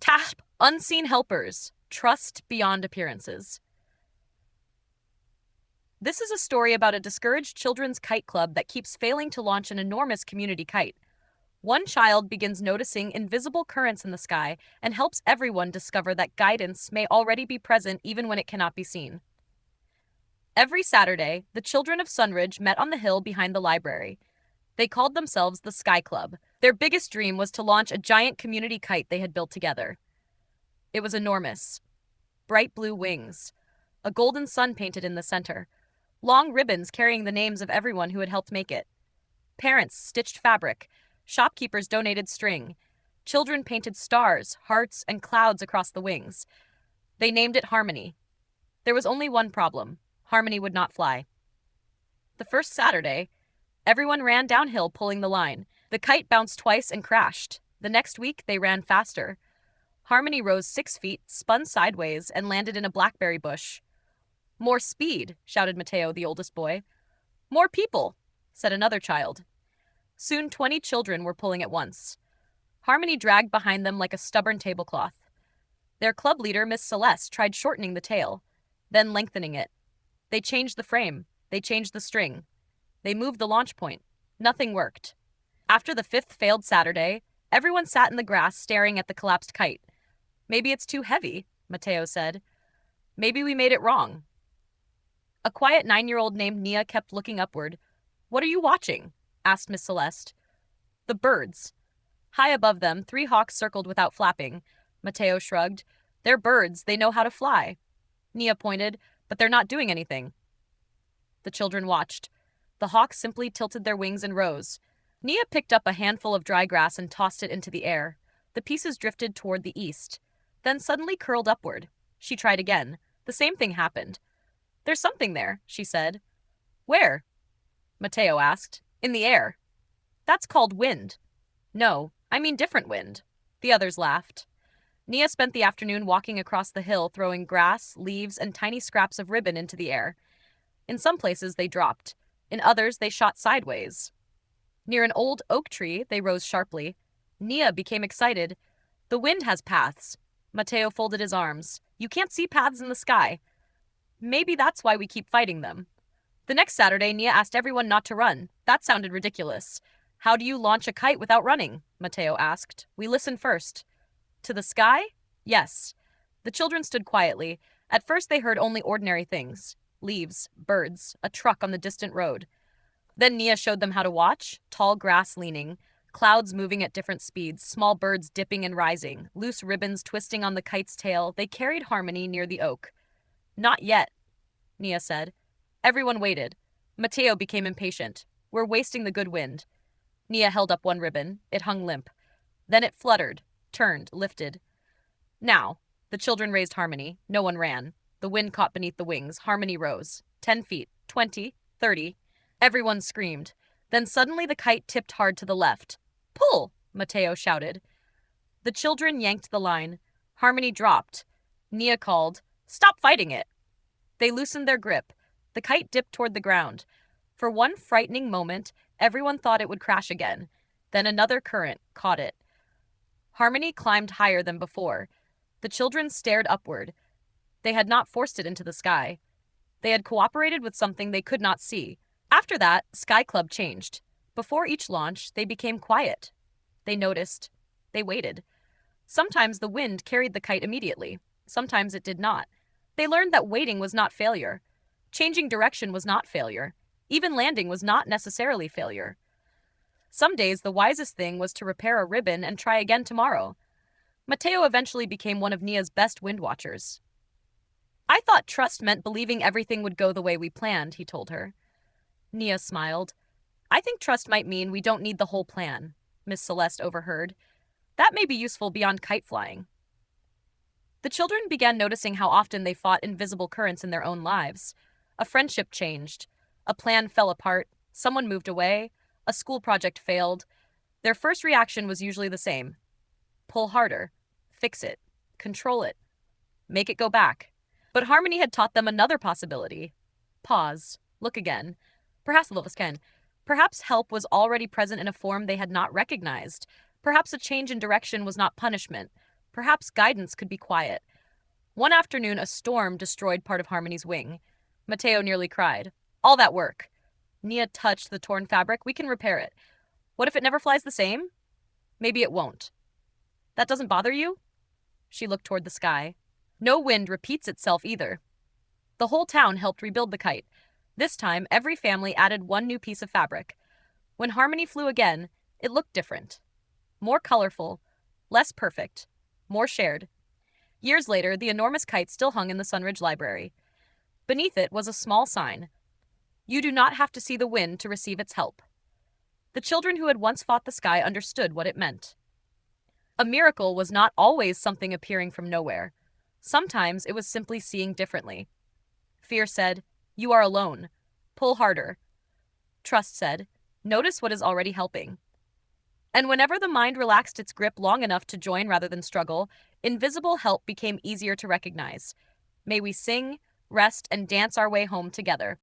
Tap, unseen helpers, trust beyond appearances. This is a story about a discouraged children's kite club that keeps failing to launch an enormous community kite. One child begins noticing invisible currents in the sky and helps everyone discover that guidance may already be present even when it cannot be seen. Every Saturday, the children of Sunridge met on the hill behind the library. They called themselves the Sky Club. Their biggest dream was to launch a giant community kite they had built together. It was enormous. Bright blue wings, a golden sun painted in the center, long ribbons carrying the names of everyone who had helped make it. Parents stitched fabric, shopkeepers donated string, children painted stars, hearts, and clouds across the wings. They named it Harmony. There was only one problem. Harmony would not fly. The first Saturday, everyone ran downhill pulling the line. The kite bounced twice and crashed. The next week, they ran faster. Harmony rose 6 feet, spun sideways, and landed in a blackberry bush. "More speed," shouted Mateo, the oldest boy. "More people," said another child. Soon 20 children were pulling at once. Harmony dragged behind them like a stubborn tablecloth. Their club leader, Miss Celeste, tried shortening the tail, then lengthening it. They changed the frame. They changed the string. They moved the launch point. Nothing worked. After the 5th failed Saturday, everyone sat in the grass staring at the collapsed kite. "Maybe it's too heavy," Mateo said. "Maybe we made it wrong." A quiet 9-year-old named Nia kept looking upward. "What are you watching?" asked Miss Celeste. "The birds." High above them, 3 hawks circled without flapping. Mateo shrugged. "They're birds. They know how to fly." Nia pointed. "But they're not doing anything." The children watched. The hawks simply tilted their wings and rose. Nia picked up a handful of dry grass and tossed it into the air. The pieces drifted toward the east, then suddenly curled upward. She tried again. The same thing happened. "There's something there," she said. "Where?" Mateo asked. "In the air." "That's called wind." "No, I mean different wind." The others laughed. Nia spent the afternoon walking across the hill, throwing grass, leaves, and tiny scraps of ribbon into the air. In some places they dropped. In others they shot sideways. Near an old oak tree, they rose sharply. Nia became excited. "The wind has paths." Mateo folded his arms. "You can't see paths in the sky." "Maybe that's why we keep fighting them." The next Saturday, Nia asked everyone not to run. That sounded ridiculous. "How do you launch a kite without running?" Mateo asked. "We listen first." "To the sky?" "Yes." The children stood quietly. At first they heard only ordinary things. Leaves, birds, a truck on the distant road. Then Nia showed them how to watch. Tall grass leaning, clouds moving at different speeds, small birds dipping and rising, loose ribbons twisting on the kite's tail. They carried Harmony near the oak. "Not yet," Nia said. Everyone waited. Mateo became impatient. "We're wasting the good wind." Nia held up one ribbon. It hung limp. Then it fluttered, turned, lifted. "Now." The children raised Harmony. No one ran. The wind caught beneath the wings. Harmony rose. 10 feet, 20, 30. Everyone screamed. Then suddenly the kite tipped hard to the left. "Pull!" Mateo shouted. The children yanked the line. Harmony dropped. Nia called, "Stop fighting it!" They loosened their grip. The kite dipped toward the ground. For one frightening moment, everyone thought it would crash again. Then another current caught it. Harmony climbed higher than before. The children stared upward. They had not forced it into the sky. They had cooperated with something they could not see. After that, Sky Club changed. Before each launch, they became quiet. They noticed. They waited. Sometimes the wind carried the kite immediately. Sometimes it did not. They learned that waiting was not failure. Changing direction was not failure. Even landing was not necessarily failure. Some days, the wisest thing was to repair a ribbon and try again tomorrow. Mateo eventually became one of Nia's best wind watchers. "I thought trust meant believing everything would go the way we planned," he told her. Nia smiled. "I think trust might mean we don't need the whole plan," Miss Celeste overheard. "That may be useful beyond kite flying." The children began noticing how often they fought invisible currents in their own lives. A friendship changed. A plan fell apart. Someone moved away. A school project failed. Their first reaction was usually the same. Pull harder. Fix it. Control it. Make it go back. But Harmony had taught them another possibility. Pause. Look again. Perhaps all of us can. Perhaps help was already present in a form they had not recognized. Perhaps a change in direction was not punishment. Perhaps guidance could be quiet. One afternoon, a storm destroyed part of Harmony's wing. Mateo nearly cried. All that work. Nia touched the torn fabric. We can repair it. What if it never flies the same? Maybe it won't. That doesn't bother you? She looked toward the sky. No wind repeats itself either. The whole town helped rebuild the kite. This time, every family added one new piece of fabric. When Harmony flew again, it looked different. More colorful, less perfect, more shared. Years later, the enormous kite still hung in the Sunridge library. Beneath it was a small sign. You do not have to see the wind to receive its help. The children who had once fought the sky understood what it meant. A miracle was not always something appearing from nowhere. Sometimes it was simply seeing differently. Fear said, "You are alone. Pull harder." Trust said, "Notice what is already helping." And whenever the mind relaxed its grip long enough to join rather than struggle, invisible help became easier to recognize. May we sing, rest, and dance our way home together.